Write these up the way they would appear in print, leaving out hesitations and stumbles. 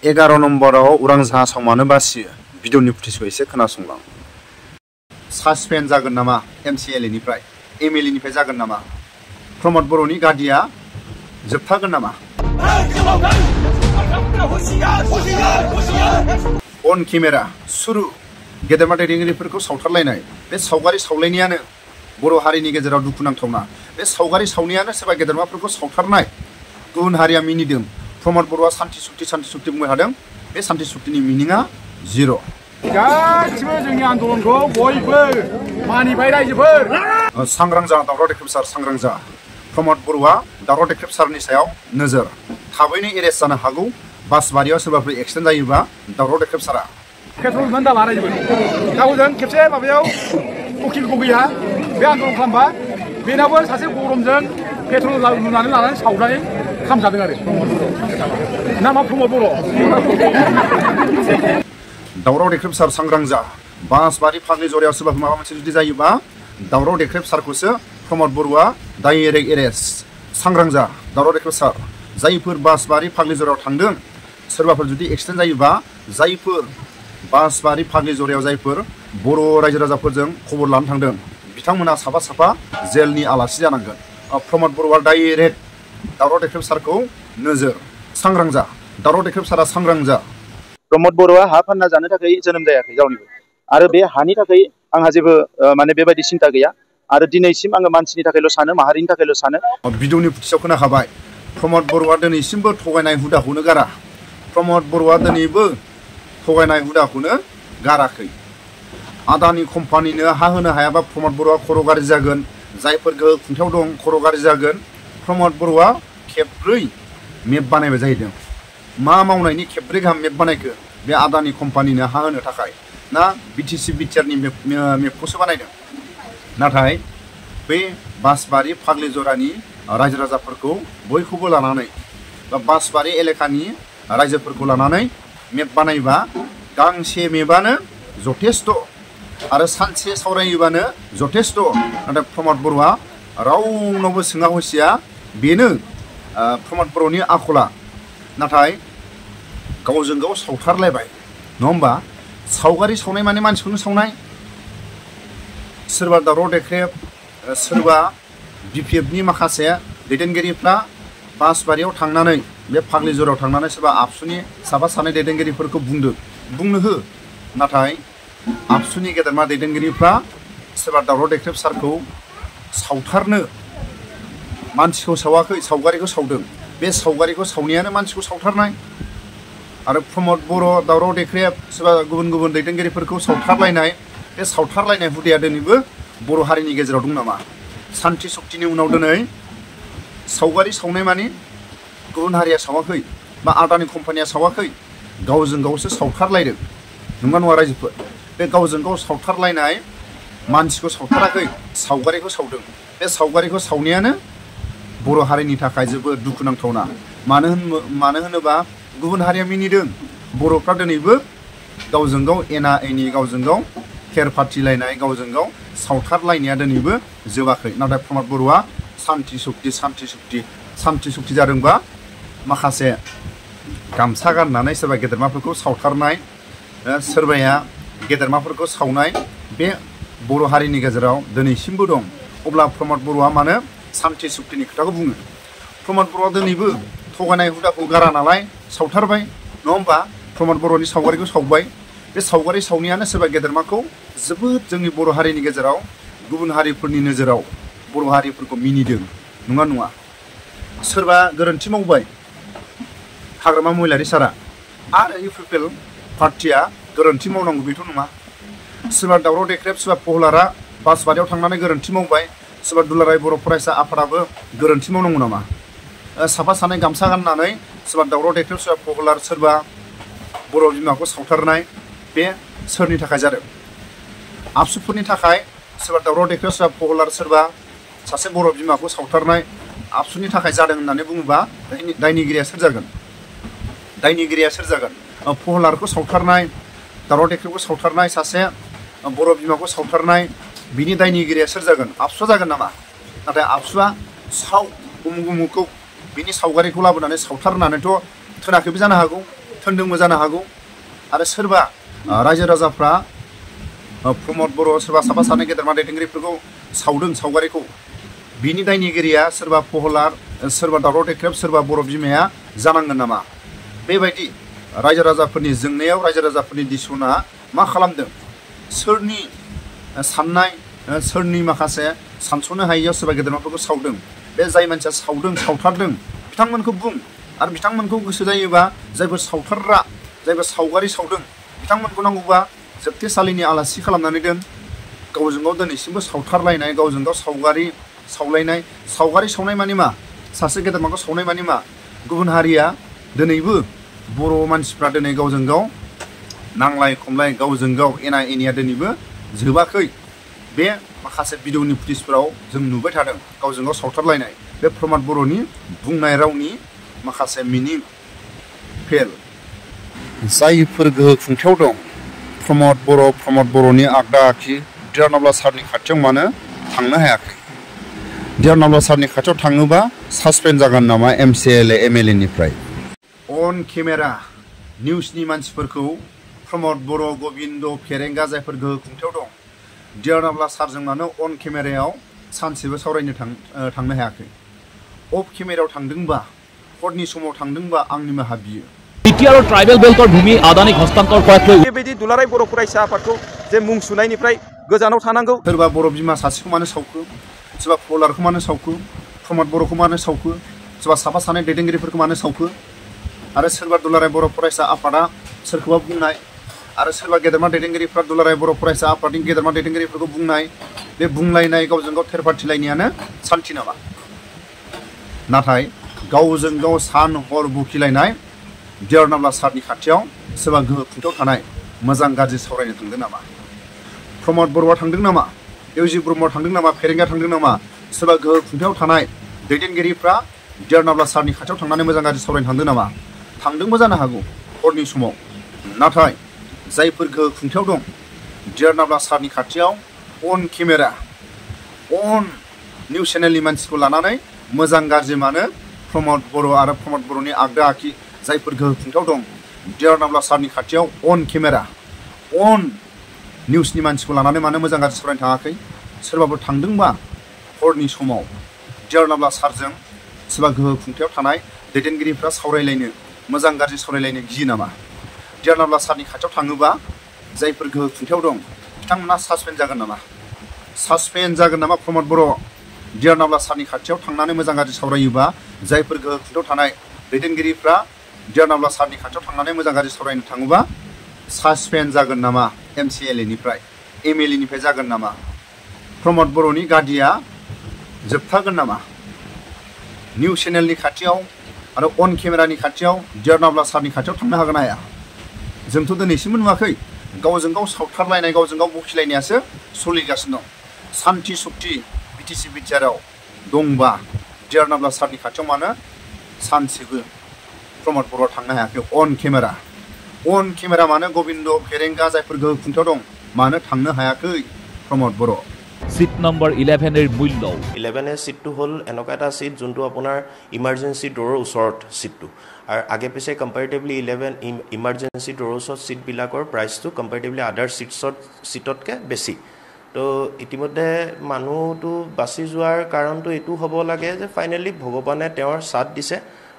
11 नम्बराव उरां जाहाजाव मानो बासियो भिडिअनि फुटेजखौ एसे खोनासंलां। सासपेन्ड जागोन नामा MCLA निफ्राय MLA निफ्राय जागोन नामा? प्रमद बर'नि गादिया जोबथागोन नामा? अन केमेरा सुरु गेदेमा दैदेनगिरिफोरखौ सावथारलायनाय बे सावगारि सावलायनायानो बर' हारिनि गेजेराव दुखुनांथावना। बे सावगारि सावनायानो सोरबा गेदेमाफोरखौ सावथारनाय। गुबुन हारिया मिनिदों। प्रमद बर'आ सान्थि सुक्ति बुंबाय थादों। बे सान्थि सुक्तिनि मिनिङा जिर'। गासिबो जोंनि आन्दलनखौ बयबो मानिबाय रायजोफोर। सांग्रां जा दावराव देख्रेबसार सांग्रां जा। प्रमद बर'आ दावराव देख्रेबसारनि सायाव नोजोर। थाबैनो एरेस्ट जानो हागौ। बासबारियाव सोरबाफोर एक्सिडेन्ट जायोबा दावराव देख्रेबसारा। पेट्रल मोन दाला रायजोफोर। गावजों खेबसे माबायाव उकिलखौ गैया बे आन्दलन खालामबा बेनाबो सासे गरमजों पेट्रल लुनानै लानानै सावनानै खामजादों आरो नामा प्रमद बर'। दावराव देख्रेबसार सांग्रां जा। बासबारि फाग्लि जरायाव सोरबाफोर माबा मोनसे जुदि जायोबा दावराव देख्रेबसारखौसो प्रमद बर'आ डाइरेक्ट एरेस्ट। सांग्रां जा दावराव देख्रेबसार। जायफोर बासबारि फाग्लि जरायाव थांदों सोरबाफोर जुदि एक्सिडेन्ट जायोबा जायफोर बासबारि फाग्लि जरायाव जायफोर बर' रायजो राजाफोरजों खबर लानो थांदों बिथांमोना साफा साफा जेलनि आलासि जानांगोन। प्रमद बर'आ डाइरेक्ट दावराव देख्रेबसारखौ नोजोर। सांग्रां जा दावराव देख्रेबसारा सांग्रां जा। प्रमद बर'आ हा फानना जानो थाखाय जोनोम जायाखै रावनिबो आरो बे हानि थाखाय आंहा जेबो माने बेबायदि सिन्ता गैया आरो दिनैसिम आङो मानसिनि थाखायल' सानो माहारिनि थाखायल' सानो। भिडिअनि फुटेजाव खोनाखाबाय प्रमद बर'आ दिनैसिमबो थगायनाय हुदाखौनो गारा। प्रमद बर'आ दिनैबो थगायनाय हुदाखौनो गाराखै। आदानि कम्पानिनो हा होनो हायाबा प्रमद बर'आ खर' गाज्रि जागोन। जायफोर गोहो खुंथायाव दं खर' गाज्रि जागोन। प्रमद बर'आ खेबब्रै मेप बानायबाय जाहैदों। मा मावनायनि खेबब्रै गाहाम मेप बानायखो बे आदानि कम्पानिनो हा होनो थाखाय ना BTC बिटिआरनि मेपखौसो बानायदों। नाथाय बे बासबारि फाग्लि जरानि रायजो राजाफोरखौ बयखौबो लानानै बा बासबारि एलेकानि रायजोफोरखौ लानानै मेप बानायबा गांसे मेपआनो जथेस्थ' आरो सानसे सावरायोबानो जथेस्थ'। नाथाय प्रमद बर'आ रावनावबो सोङा हसिया बेनो प्रमद बर'नि आखला। नाथाय गावजों गाव सावथारलायबाय नङा होमबा? सावगारि सावनाय माने मानसिखौनो सावनाय। सोरबा दावराव देख्रेब सोरबा BPFनि माखासे दैदेनगिरिफ्रा बासबारियाव थांनानै बे फाग्लि जरायाव थांनानै सोरबा आबसुनि साफा सानै दैदेनगिरिफोरखौ बुंनो हो। नाथाय आबसुनि गेदेरमा दैदेनगिरिफ्रा सोरबा दावराव देख्रेबसारखौ सावथारनो मानसिखौ सावाखै सावगारिखौ सावदों। बे सावगारिखौ सावनायानो मानसिखौ सावथारनाय। आरो प्रमद बर' दावराव देख्रेब सोरबा गुबुन दैदेनगिरिफोरखौ सावथारलायनाय बे सावथारलायनाय हुदाया दिनैबो बर' हारिनि गेजेराव दं नामा? सान्थि सुक्तिनि उनाव दिनै सावगारि सावनाय माने गुबुन हारिया सावाखै बा आदानि कम्पानिया सावाखै गावजों गावसो सावथारलायदों। नंगौ नङा रायजोफोर? बे गावजों गाव सावथारलायनाय मानसिखौ सावथाराखै सावगारिखौ सावदों। बे सावगारिखौ सावनायानो बर' हारिनि थाखाय जोबोद दुखुनांथावना। मानो होनोबा गुबुन हारिया मिनिदों। बर'फ्रा दिनैबो गावजों गाव एना एनि गावजों गाव खेर फाथिलायनाय गावजों गाव सावथारलायनाया दिनैबो जोबाखै। नाथाय प्रमद बर'आ सान्थि सुक्ति जादोंबा माखासे गामसा गाननानै सोरबा गेदेरमाफोरखौ सावथारनाय सोरबाया गेदेरमाफोरखौ सावनाय बे बर' हारिनि गेजेराव दिनैसिमबो दं। अब्ला प्रमद बर'आ मानो सान्थि सुक्तिनि खोथाखौ बुङो? प्रमद बर'आ दिनैबो थगायनाय हुदाखौ गारा नालाय सावथारबाय नङा होमबा? प्रमद बर'नि सावगारिखौ सावबाय। बे सावगारि सावनायानो सोरबा गेदेरमाखौ जोबोद जोंनि बर' हारिनि गेजेराव गुबुन हारिफोरनि नोजोराव बर' हारिफोरखौ मिनिदों। नङा सोरबा गोरोन्थि मावबाय हाग्रामा महिलारि सारा आरो इउपिपिएल पार्टिया गोरोन्थि मावनांगौ बेथ' नङा। सोरबा दावराव देख्रेब सोरबा पहलारा बासबारियाव थांनानै गोरोन्थि मावबाय। सोरबा दुलाराय बर' फरायसा आफादाबो गोरोन्थि मावनांगौ नामा? साफा सानै गामसा गाननानै सोरबा दावराव देख्रेब सोरबा पहलार सोरबा बर' बिमाखौ सावथारनाय बे सोरनि थाखाय जादों? आबसुफोरनि थाखाय सोरबा दावराव देख्रेब सोरबा पहलार सोरबा सासे बर' बिमाखौ सावथारनाय आबसुनि थाखाय जादों होननानै बुङोबा दायनिगिरिया सोर जागोन? पहलारखौ सावथारनाय दावराव देख्रेबखौ सावथारनाय सासे बर' बिमाखौ सावथारनाय बिनि दायनिगिरिया सोर जागोन? आबसुआ जागोन नामा? नाथाय आबसुआ उमुखौ बिनि सावगारिखौ लाबोनानै सावथारनानैथ' थोनाखैबो जानो हागौ। थोनदोंबो जानो हागौ आरो सोरबा रायजो राजाफ्रा प्रमद बर' सोरबा साफा सानै गेदेरमा दैदेनगिरिफोरखौ सावदों सावगारिखौ बिनि दायनिगिरिया सोरबा पहलार सोरबा दावराव देख्रेब सोरबा बर' बिमाया जानांगोन नामा बेबायदि रायजो राजाफोरनि जोंनायाव रायजो राजाफोरनि दिसुना मा खालामदों सोरनि साननाय सोरनि माखासे सानस'नो हायैयाव सोरबा गेदेरमाफोरखौ सावदों बे जाय मानसिया सावदों सावथारदों बिथांमोनखौ बुं आरो बिथांमोनखौ गोसो जायोबा जायफोर सावथारग्रा जायफोर सावगारि सावदों बिथांमोनखौ नांगौबा जोबथेसालिनि आलासि खालामनानै दोन गावजों गाव दिनैसिमबो सावथारलायनाय गावजों गाव सावगारि सावलायनाय सावगारि सावनाय माने मा सासे गेदेरमाखौ सावनाय माने मा गुबुन हारिया दिनैबो बर' मानसिफ्रा दिनै गावजों गाव नांलाय खमलाय गावजों गाव एना एनिया दिनैबो जोबाखै बे माखासे भिडिअनि फुटेजफोराव जों नुबाय थादों गावजों गाव सावथारलायनाय बे प्रमद बर'नि बुंनाय रावनि माखासे मिनिं फेल जायफोर गोहो खुंथायाव दं प्रमद बर'नि आगदा आखि देरनाब्ला सारनि खाथियाव मानो थांनो हायाखै देरनाब्ला सारनि खाथियाव थाङोबा सासपेन्ड जागोन नामा MCLA MLA निफ्राय अन केमेरा निउसनि मानसिफोरखौ प्रमद बर' गबिन्द फेरेंगा जायफोर गोहो खुंथायाव दं देरनाब्ला सारजों मानो अन केमेरायाव सानसेबो सावरायनो थांनो हायाखै अफ केमेरायाव थांदोंबा हरनि समाव थांदोंबा आं निमाहा बियो बिटिआर ट्राइबेल बेल्टर भूमि आदानि हस्तान्तर कराखै बेबायदि दुलाराय बर' फरायसा आफादखौ जे मुं सुनायनिफ्राय गोजानाव थानांगौ सोरबा बर' बिमा सासेखौ मानो सावखो सोरबा पलारखौ मानो सावखो प्रमद बर'खौ मानो सावखो सोरबा साफा सानै दैदेनगिरिफोरखौ मानो सावखो आरो सोरबा दुलाराय बर' फरायसा आफादा सोरखौबा बुंनाय आरो सोरबा गेदेरमा दैदेनगिरिफ्रा दुलाराय बर' फरायसा आफादनि गेदेरमा दैदेनगिरिफोरखौ बुंनाय बे बुंलायनाय गावजों गाव थेरफाथिलायनायानो सान्थि नामा नाथाय गावजों गाव सान हर बुखिलायनाय देरनाब्ला सारनि खाथियाव सोरबा गोहो खुंथायाव थानाय मोजां गाज्रि सावरायनो थांदों नामा प्रमद बर'आ थांदों नामा एवजि ब्रह्मआ थांदों नामा फेरेंगा थांदों नामा सोरबा गोहो खुंथायाव थानाय दैदेनगिरिफ्रा देरनाब्ला सारनि खाथियाव थांनानै मोजां गाज्रि सावरायनो थांदों नामा थांदोंबो जानो हागौ हरनि समाव नाथाय जायफोर गोहो खुंथायाव दं देरनाब्ला सारनि खाथियाव अन केमेरा अन निउस चेनेलनि मानसिखौ लानानै मोजां गाज्रि मानो प्रमद बर' आरो प्रमद बर'नि आगदा आखि जायफोर गोहो खुंथायाव दं देरनाब्ला सारनि खाथियाव अन केमेरा अन निउसनि मानसिखौ लानानै मानो मोजां गाज्रि सावरायनो थाङाखै सोरबाफोर थांदोंबा हरनि समाव देरनाब्ला सारजों सोरबा गोहो खुंथायाव थानाय दैदेनगिरिफ्रा सावरायलायनो मोजां गाज्रि सावरायलायनो गियो नामा देरनाब्ला सारनि खाथियाव थाङोबा जायफोर गोहो खुंथायाव दं बिथांमोना सासपेन्ड जागोन नामा प्रमद बर' देरनाब्ला सारनि खाथियाव थांनानै मोजां गाज्रि सावरायोबा जायफोर गोहो खुंथायाव थानाय दैदेनगिरिफ्रा देरनाब्ला सारनि खाथियाव थांनानै मोजां गाज्रि सावरायनो थाङोबा सासपेन्ड जागोन नामा MCLA निफ्राय MLA निफ्राय जागोन नामा प्रमद बर'नि गादिया जोबथागोन नामा निउस चेनेलनि खाथियाव आरो अन केमेरानि खाथियाव देरनाब्ला सारनि खाथियाव थांनो हागोन ना हाया जोंथ' दिनैसिमबो नुवाखै गावजों गाव सावथारलायनाय गावजों गाव बखिलायनायासो सोलिगासिनो दं सान्थि सक्ति BTC बिटिआराव दंबा देरनाब्ला सारनि खाथियाव मानो सानसेबो प्रमद बर'आ थांनो हायाखै अन केमेरा मानो गबिन्द फेरेंगा जायफोर गोहो खुंथायाव दं मानो थांनो हायाखै प्रमद बर' सीट नम्बर 11 এর মূল্য 11 সিটটো হল এনেকুৱা এটা সিট যোনটো আপোনাৰ ইমাৰ্জেন্সি ডৰৰ ওচৰত সিটটো আৰু আগে পিছে কম্পেৰেটিভলি 11 ইমাৰ্জেন্সি ডৰৰ ওচৰত সিটবিলাকৰ প্ৰাইচটো কম্পেৰেটিভলি আদাৰ সিটতকৈ বেছি তো ইতিমধ্যে মানুহটো বাছি যোৱাৰ কাৰণটো এইটো হ'ব লাগে যে ফাইনেলি ভগৱানে তেওঁৰ সাথ দিছে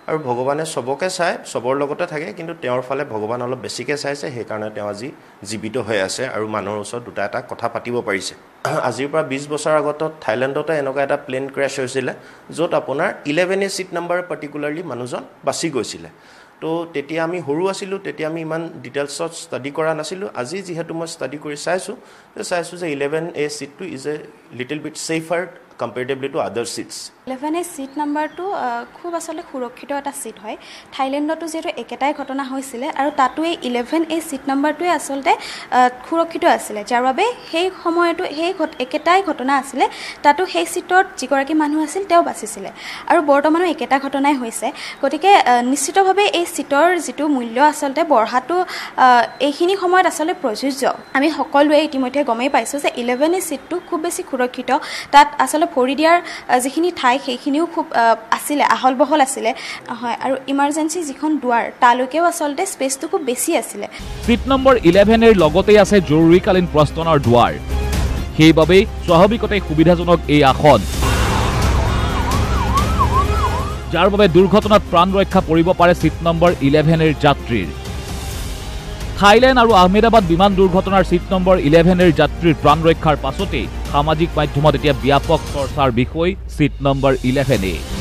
আৰু ভগৱানে সবকে চাই সবৰ লগতে থাকে কিন্তু তেওঁৰ ফালে ভগৱান অলপ বেছিকৈ চাইছে সেইকাৰণে তেওঁ আজি জীৱিত হৈ আছে আৰু মানুহৰ ওচৰত দুটা এটা কথা পাতিব পাৰিছে আজিৰ পৰা 20 বছৰ আগত থাইলেণ্ডতে এনেকুৱা এটা প্লেন ক্ৰেশ হৈছিলে য'ত আপোনাৰ 11 সিট নম্বৰ পাৰ্টিকুলাৰলি মানুহজন বাছি গৈছিলে তো তেতিয়া আমি সৰু আছিলোঁ তেতিয়া আমি ইমান ডিটেইলছত ষ্টাডি কৰা নাছিলোঁ আজি যিহেতু মই ষ্টাডি কৰি চাইছোঁ যে 11A সিটটো is a little bit safer comparatively to other seats 11A seat নাম্বাৰটো খুব আসলে সুৰক্ষিত এটা সিট হয় থাইলেণ্ডতো যেটো একেটাই ঘটনা হৈছিল আৰু তাতো এই 11A সিট নাম্বাৰটোৱে আসলতে সুৰক্ষিত আছিল যাৰ বাবে সেই সময়টো সেই একেটাই ঘটনা আছিল তাতো সেই সিটত যিগৰাকী মানুহ আছিল তেওঁ বাচিছিল আৰু বৰ্তমানো একেটা ঘটনাই হৈছে গতিকে নিশ্চিতভাৱে এই সিটৰ যেটো মূল্য আসলতে বঢ়াটো এইখিনি সময়ত আসলে প্ৰযোজ্য আমি সকলোৱে ইতিমধ্যে গমেই পাইছো যে 11A সিটটো খুব বেছি সুৰক্ষিত তাত আসলে ভৰি দিয়াৰ যিখিনি ঠাই সেইখিনিও খুব আছিলে আহল বহল আছিলে হয় আৰু ইমাৰ্জেঞ্চি যিখন দুৱাৰ তালৈকেও আচলতে স্পেচটো খুব বেছি আছিলে সিট নম্বৰ 11 এৰ লগতে আছে জৰুৰীকালীন প্ৰস্থানৰ দুৱাৰ সেইবাবে স্বাভাৱিকতে সুবিধাজনক এই আসন যাৰ বাবে দুৰ্ঘটনাত প্ৰাণ ৰক্ষা পৰিব পাৰে সিট নম্বৰ 11 এৰ যাত্ৰীৰ থাইলেণ্ড আৰু আহমেদাবাদ বিমান দুৰ্ঘটনাৰ সিট নম্বৰ 11 এৰ যাত্ৰীৰ প্ৰাণ ৰক্ষাৰ পাছতে সামাজিক মাধ্যমত এতিয়া ব্যাপক চৰ্চাৰ বিষয় সিট নম্বৰ 11 এ